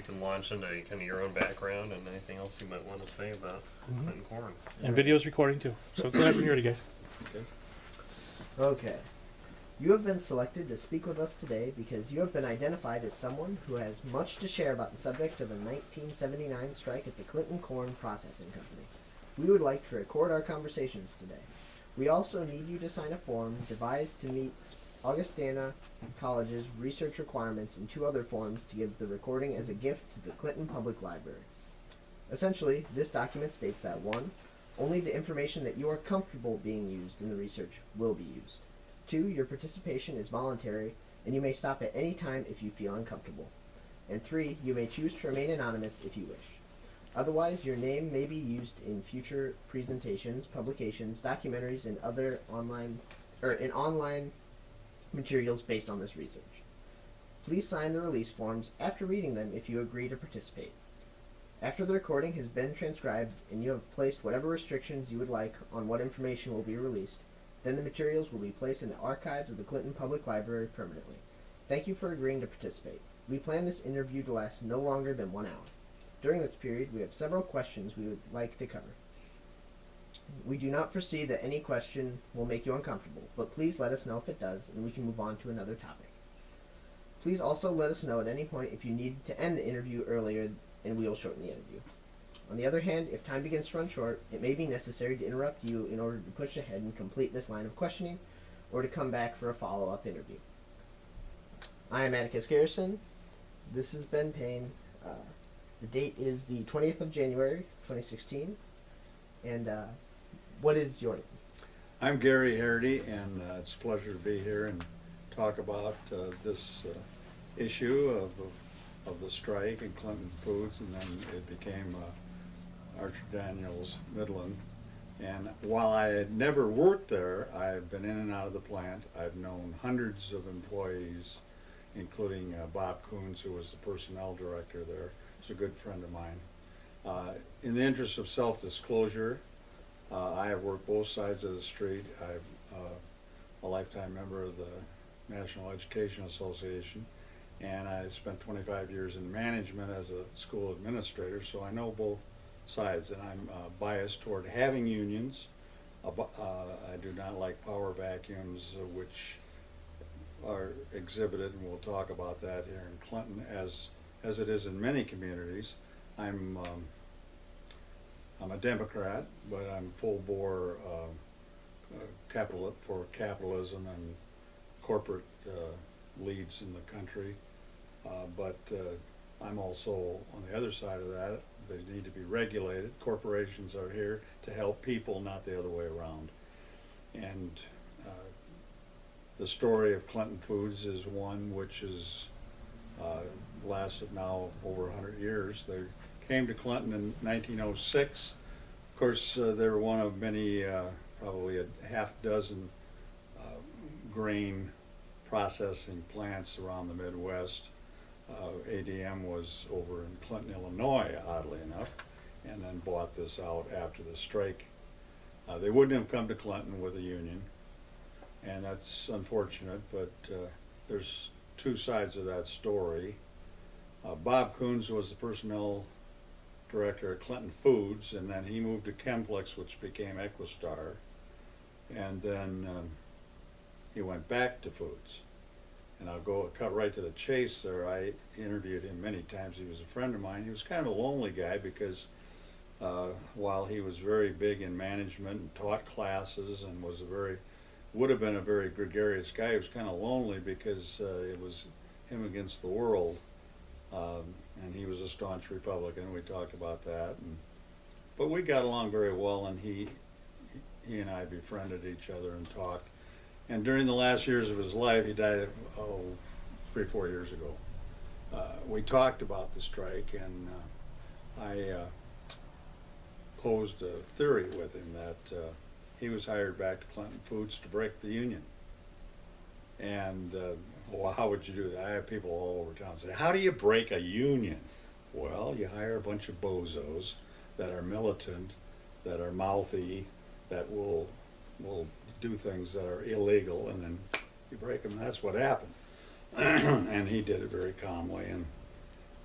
you can launch into kind of your own background and anything else you might want to say about Clinton Corn. And video's recording too. So go ahead when you're ready, guys. Okay. Okay. You have been selected to speak with us today because you have been identified as someone who has much to share about the subject of the 1979 strike at the Clinton Corn Processing Company. We would like to record our conversations today. We also need you to sign a form devised to meet Augustana College's research requirements and 2 other forms to give the recording as a gift to the Clinton Public Library. Essentially, this document states that 1. Only the information that you are comfortable being used in the research will be used. 2. Your participation is voluntary, and you may stop at any time if you feel uncomfortable. And 3. You may choose to remain anonymous if you wish. Otherwise, your name may be used in future presentations, publications, documentaries, and other online materials based on this research. Please sign the release forms after reading them if you agree to participate. After the recording has been transcribed and you have placed whatever restrictions you would like on what information will be released, then the materials will be placed in the archives of the Clinton Public Library permanently. Thank you for agreeing to participate. We plan this interview to last no longer than 1 hour. During this period, we have several questions we would like to cover. We do not foresee that any question will make you uncomfortable, but please let us know if it does, and we can move on to another topic. Please also let us know at any point if you need to end the interview earlier, and we will shorten the interview. On the other hand, if time begins to run short, it may be necessary to interrupt you in order to push ahead and complete this line of questioning, or to come back for a follow-up interview. I am Atticus Garrison. This has been Payne. The date is the 20th of January, 2016. And what is your name? I'm Gary Herrity, and it's a pleasure to be here and talk about this issue of the strike in Clinton Foods, and then it became Archer Daniels Midland. And while I had never worked there, I've been in and out of the plant. I've known hundreds of employees, including Bob Coons, who was the personnel director there. He's a good friend of mine. In the interest of self-disclosure, I have worked both sides of the street. I'm a lifetime member of the National Education Association, and I spent 25 years in management as a school administrator, so I know both sides, and I'm biased toward having unions. I do not like power vacuums, which are exhibited, and we'll talk about that here in Clinton, as it is in many communities. I'm a Democrat, but I'm full bore for capitalism and corporate leads in the country. But I'm also on the other side of that. They need to be regulated. Corporations are here to help people, not the other way around. And the story of Clinton Foods is one which has lasted now over 100 years. They came to Clinton in 1906. Of course, they were one of many, probably a half dozen grain processing plants around the Midwest. ADM was over in Clinton, Illinois, oddly enough, and then bought this out after the strike. They wouldn't have come to Clinton with a union, and that's unfortunate, but there's 2 sides of that story. Bob Coons was the personnel director at Clinton Foods, and then he moved to Chemplex, which became Equistar, and then he went back to Foods. And I'll cut right to the chase there. I interviewed him many times. He was a friend of mine. He was kind of a lonely guy because while he was very big in management and taught classes and would have been a very gregarious guy, he was kind of lonely because it was him against the world. And he was a staunch Republican. We talked about that. But we got along very well, and he and I befriended each other and talked. And during the last years of his life, he died 3 or 4 years ago. We talked about the strike, and I posed a theory with him that he was hired back to Clinton Foods to break the union. And well, how would you do that? I have people all over town say, how do you break a union? Well, you hire a bunch of bozos that are militant, that are mouthy, that will do things that are illegal, and then you break them. That's what happened. And he did it very calmly,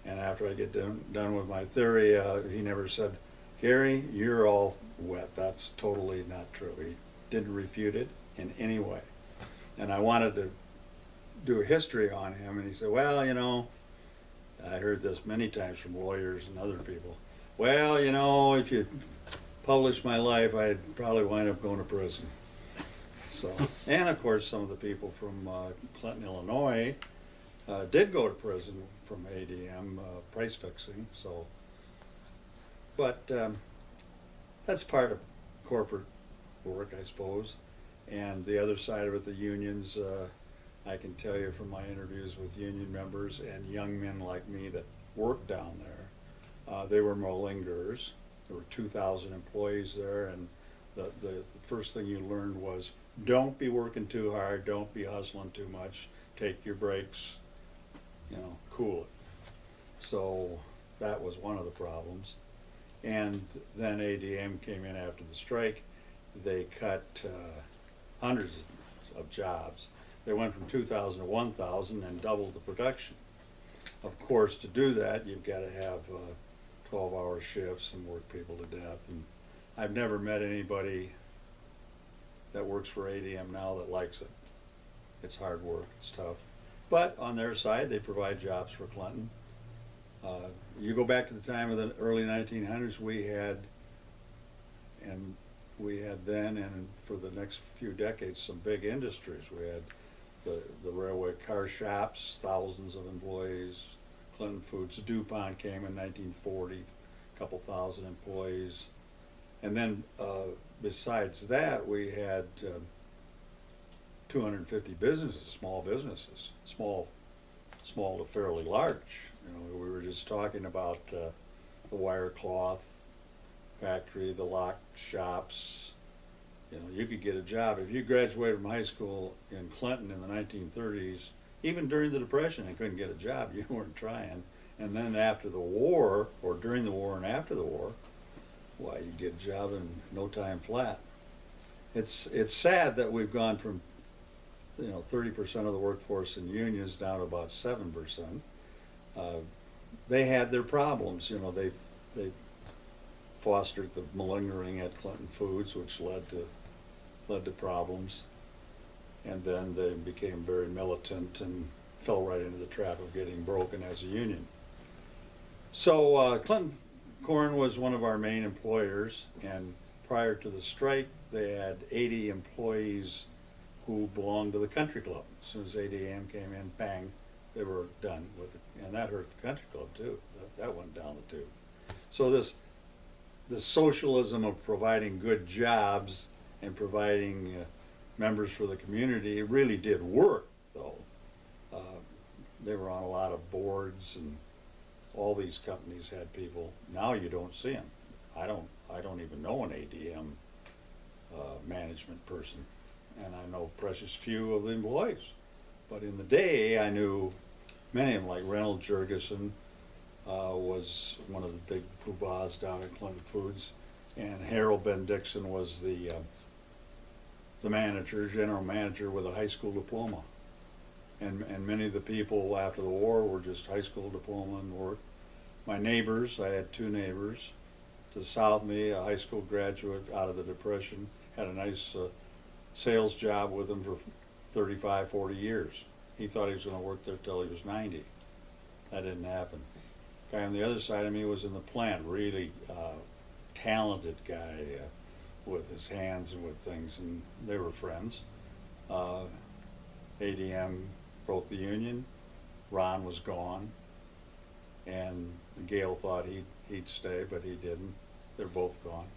And after I get done with my theory, he never said, Gary, you're all wet. That's totally not true. He didn't refute it in any way. And I wanted to do a history on him, and he said, well, you know, I heard this many times from lawyers and other people. Well, you know, if you publish my life, I'd probably wind up going to prison. So, and of course, some of the people from Clinton, Illinois, did go to prison from ADM price fixing. So, but that's part of corporate work, I suppose. And the other side of it, the unions. I can tell you from my interviews with union members and young men like me that worked down there, they were malingerers. There were 2,000 employees there, and the first thing you learned was don't be working too hard, don't be hustling too much, take your breaks, you know, cool it. So that was one of the problems. And then ADM came in after the strike. They cut hundreds of jobs. They went from 2,000 to 1,000 and doubled the production. Of course, to do that, you've got to have 12-hour shifts and work people to death. And I've never met anybody that works for ADM now that likes it. It's hard work, it's tough. But on their side, they provide jobs for Clinton. You go back to the time of the early 1900s, we had then, and for the next few decades, some big industries. We had the railway car shops, thousands of employees. Clinton Foods, DuPont came in 1940, a couple thousand employees. And then besides that, we had 250 businesses, small businesses, small to fairly large. You know, we were just talking about the wire cloth factory, the lock shops. You know, you could get a job if you graduated from high school in Clinton in the 1930s. Even during the Depression, and couldn't get a job. You weren't trying. And then after the war, or during the war and after the war, why, you get a job in no time flat. It's sad that we've gone from 30% of the workforce in unions down to about 7%. They had their problems. You know, they fostered the malingering at Clinton Foods, which led to problems. And then they became very militant and fell right into the trap of getting broken as a union. So Clinton Corn was one of our main employers, and prior to the strike, they had 80 employees who belonged to the country club. As soon as ADM came in, bang, they were done with it. And that hurt the country club too. That went down the tube. So the socialism of providing good jobs and providing members for the community really did work, though. They were on a lot of boards, and all these companies had people. Now you don't see them. I don't even know an ADM management person, and I know precious few of the employees. But in the day, I knew many of them, like Reynold Jurgensen was one of the big poobahs down at Clinton Foods, and Harold Ben Dixon was the manager, general manager with a high school diploma. And many of the people after the war were just high school diploma and work. My neighbors, I had two neighbors. To the south of me, a high school graduate out of the Depression, had a nice sales job with him for 35, 40 years. He thought he was going to work there till he was 90. That didn't happen. Guy on the other side of me was in the plant, really talented guy with his hands and with things, and they were friends. ADM broke the union. Ron was gone, and Gail thought he'd stay, but he didn't. They're both gone.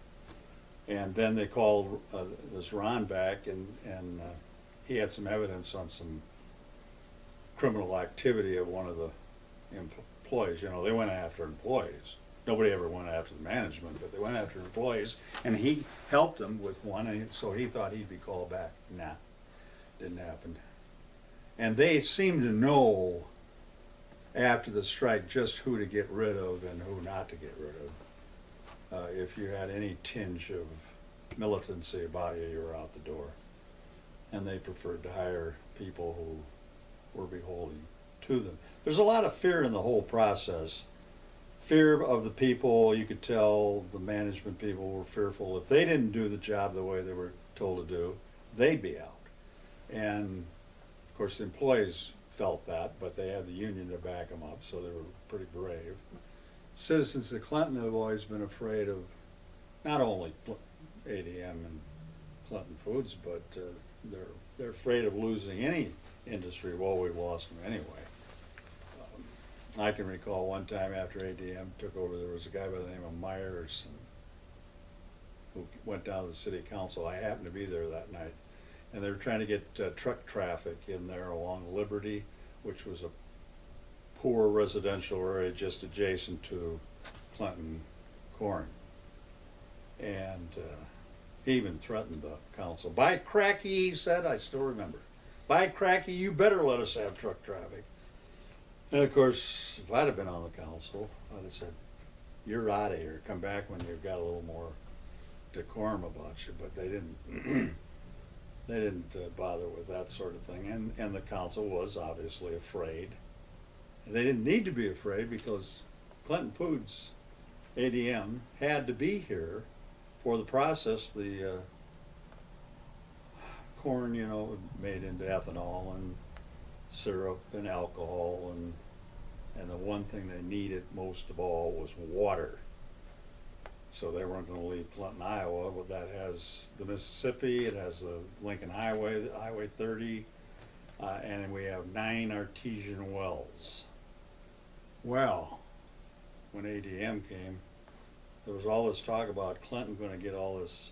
And then they called this Ron back, and he had some evidence on some criminal activity of one of the employees. You know, they went after employees. Nobody ever went after the management, but they went after employees, and he helped them with one, and so he thought he'd be called back. Nah, didn't happen. And they seemed to know after the strike just who to get rid of and who not to get rid of. If you had any tinge of militancy about you, you were out the door. And they preferred to hire people who were beholden to them. there's a lot of fear in the whole process. Fear of the people. You could tell the management people were fearful if they didn't do the job the way they were told to do, they'd be out. And of course, the employees felt that, but they had the union to back them up, so they were pretty brave. Citizens of Clinton have always been afraid of not only ADM and Clinton Foods, but they're afraid of losing any industry. Well, we've lost them anyway. I can recall one time after ADM took over, there was a guy by the name of Myers who went down to the city council. I happened to be there that night, and they were trying to get truck traffic in there along Liberty, which was a poor residential area just adjacent to Clinton Corn. And he even threatened the council. By cracky, he said, I still remember, by cracky, you better let us have truck traffic. And of course, if I'd have been on the council, I'd have said, you're out of here, come back when you've got a little more decorum about you. But they didn't they didn't bother with that sort of thing. And the council was obviously afraid. And they didn't need to be afraid, because Clinton Foods, ADM, had to be here for the process. The corn, you know, made into ethanol and syrup and alcohol, and the one thing they needed most of all was water. So they weren't going to leave Clinton, Iowa. But that has the Mississippi, it has the Lincoln Highway, Highway 30, and we have 9 artesian wells. Well, when ADM came, there was all this talk about Clinton going to get all this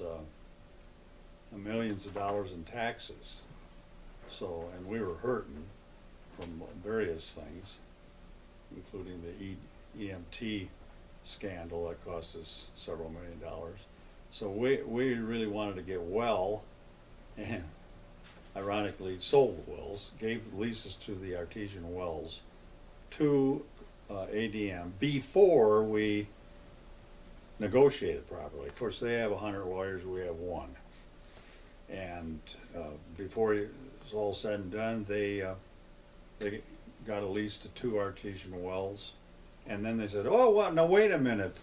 millions of dollars in taxes. So, and we were hurting from various things, including the EMT scandal that cost us several $1 million. So we really wanted to get well, and ironically sold the wells, gave leases to the artesian wells to ADM before we negotiated properly. Of course, they have 100 lawyers, we have 1. And before it was all said and done, they got a lease to 2 artesian wells. And then they said, oh, well, no, wait a minute.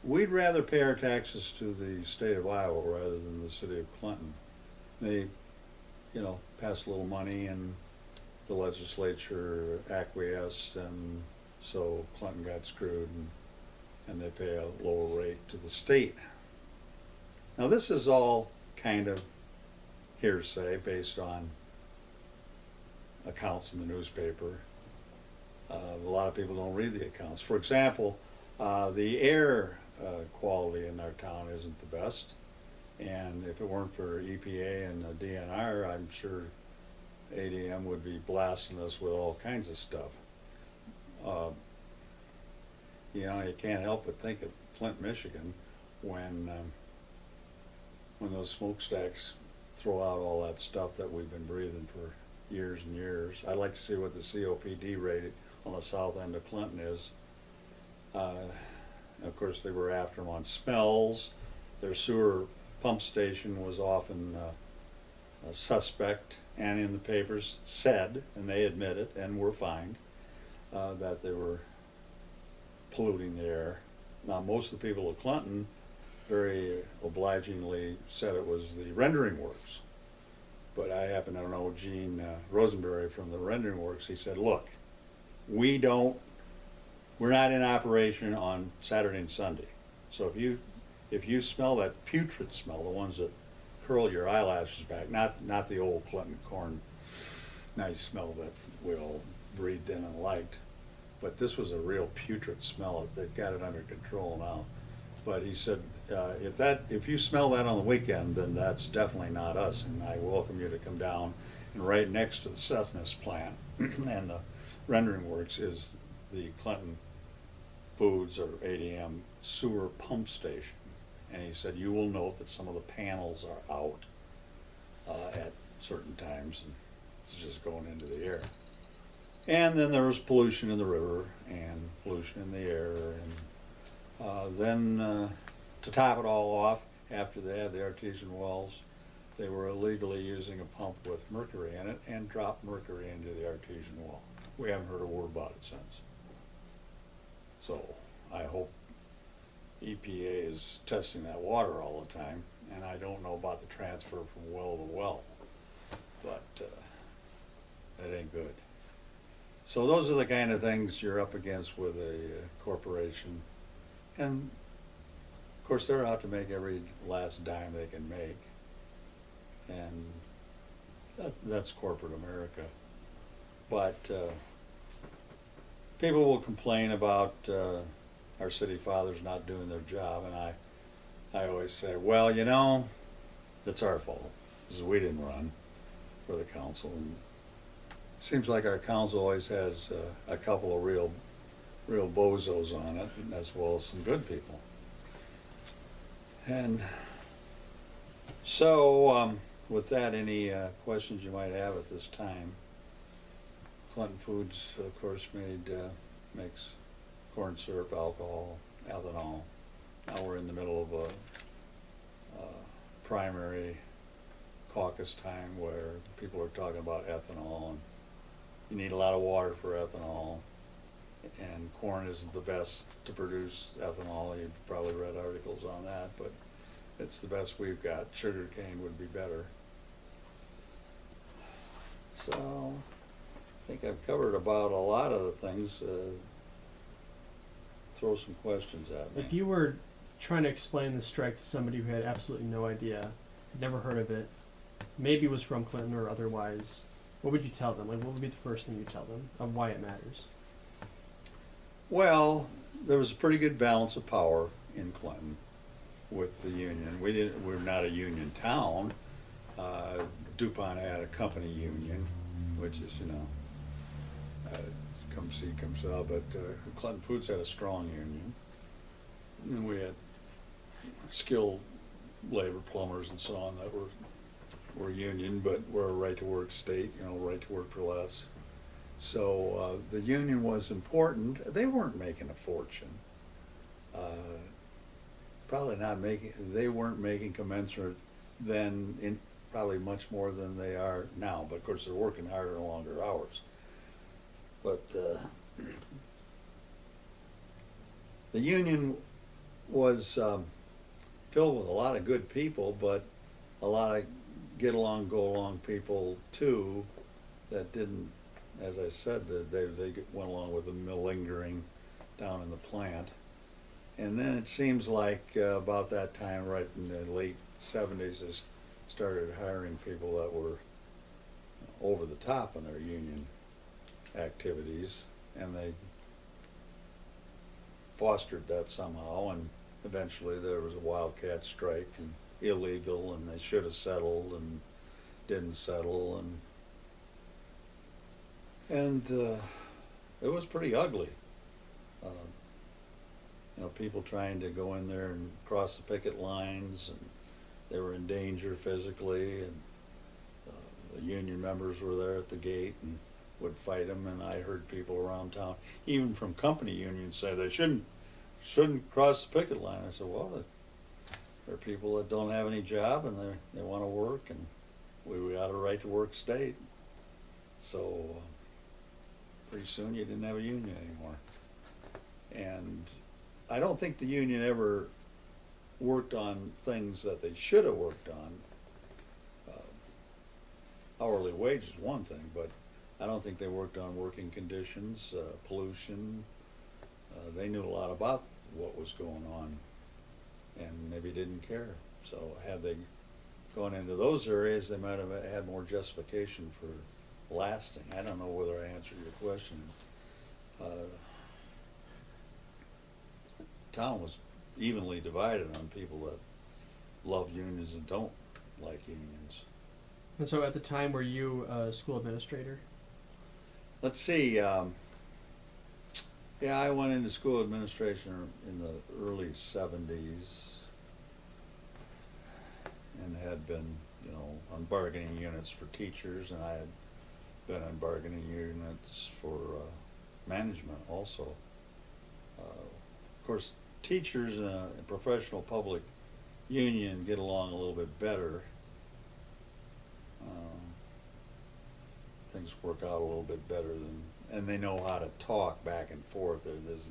We'd rather pay our taxes to the state of Iowa rather than the city of Clinton. They, you know, passed a little money, and the legislature acquiesced, and so Clinton got screwed, and they pay a lower rate to the state. Now, this is all kind of hearsay based on accounts in the newspaper. A lot of people don't read the accounts. For example, the air quality in our town isn't the best, and if it weren't for EPA and DNR, I'm sure ADM would be blasting us with all kinds of stuff. You know, you can't help but think of Flint, Michigan, when those smokestacks throw out all that stuff that we've been breathing for years and years. I'd like to see what the COPD rate on the south end of Clinton is. Of course, they were after them on smells. Their sewer pump station was often a suspect, and in the papers said, and they admit it and were fined, that they were polluting the air. Now, most of the people of Clinton very obligingly said it was the rendering works. But I happen to know Gene Rosenberry from the rendering works. He said, look, we're not in operation on Saturday and Sunday. So if you smell that putrid smell, the ones that curl your eyelashes back, not the old Clinton Corn nice smell that we all breathed in and liked, but this was a real putrid smell. They've got it under control now. But he said, if you smell that on the weekend, then that's definitely not us, and I welcome you to come down. And right next to the Cessna's plant and the rendering works is the Clinton Foods, or ADM, sewer pump station. And he said, you will note that some of the panels are out at certain times, and it's just going into the air. And then there was pollution in the river and pollution in the air, and then to top it all off, after they had the artesian wells, they were illegally using a pump with mercury in it and dropped mercury into the artesian well, we haven't heard a word about it since. So I hope EPA is testing that water all the time, and I don't know about the transfer from well to well, but that ain't good. So those are the kind of things you're up against with a corporation. And of course they're out to make every last dime they can make. And that's corporate America. But people will complain about our city fathers not doing their job, and I always say, well, you know, it's our fault, because we didn't run for the council. And it seems like our council always has a couple of real bozos on it, as well as some good people. And so, with that, any questions you might have at this time? Clinton Foods, of course, makes corn syrup, alcohol, ethanol. Now we're in the middle of a primary caucus time where people are talking about ethanol, and you need a lot of water for ethanol, and corn isn't the best to produce ethanol. You've probably read articles on that, but it's the best we've got. Sugar cane would be better. So I think I've covered about a lot of the things. Throw some questions at me. If you were trying to explain the strike to somebody who had absolutely no idea, had never heard of it, maybe was from Clinton or otherwise, what would you tell them? Like, what would be the first thing you tell them of why it matters? Well, there was a pretty good balance of power in Clinton with the union. We're not a union town. DuPont had a company union, which is, come see, come sell, but Clinton Foods had a strong union. And then we had skilled labor, plumbers and so on that were union, but were a right-to-work state, right to work for less. So the union was important. They weren't making a fortune. They weren't making commensurate then, in probably much more than they are now, but of course they're working harder and longer hours. But the union was filled with a lot of good people, but a lot of get along, go along people too that didn't, as I said, they went along with the malingering down in the plant. And then it seems like about that time, right in the late 70s, they started hiring people that were over the top in their union activities, and they fostered that somehow, and eventually there was a wildcat strike and illegal, and they should have settled and didn't settle, and it was pretty ugly. People trying to go in there and cross the picket lines, and they were in danger physically, and the union members were there at the gate and would fight them. And I heard people around town, even from company unions, say they shouldn't cross the picket line. I said, well, there are people that don't have any job and they want to work, and we got a right to work state. So pretty soon you didn't have a union anymore. And I don't think the union ever worked on things that they should have worked on. Hourly wage is one thing, but I don't think they worked on working conditions, pollution. They knew a lot about what was going on and maybe didn't care. So had they gone into those areas, they might have had more justification for lasting. I don't know whether I answered your question. Town was evenly divided on people that love unions and don't like unions. And so at the time, were you a school administrator? Let's see, yeah, I went into school administration in the early 70s and had been, on bargaining units for teachers, and I had been on bargaining units for management also. Of course, teachers in a professional public union get along a little bit better. Things work out a little bit better than and they know how to talk back and forth. There's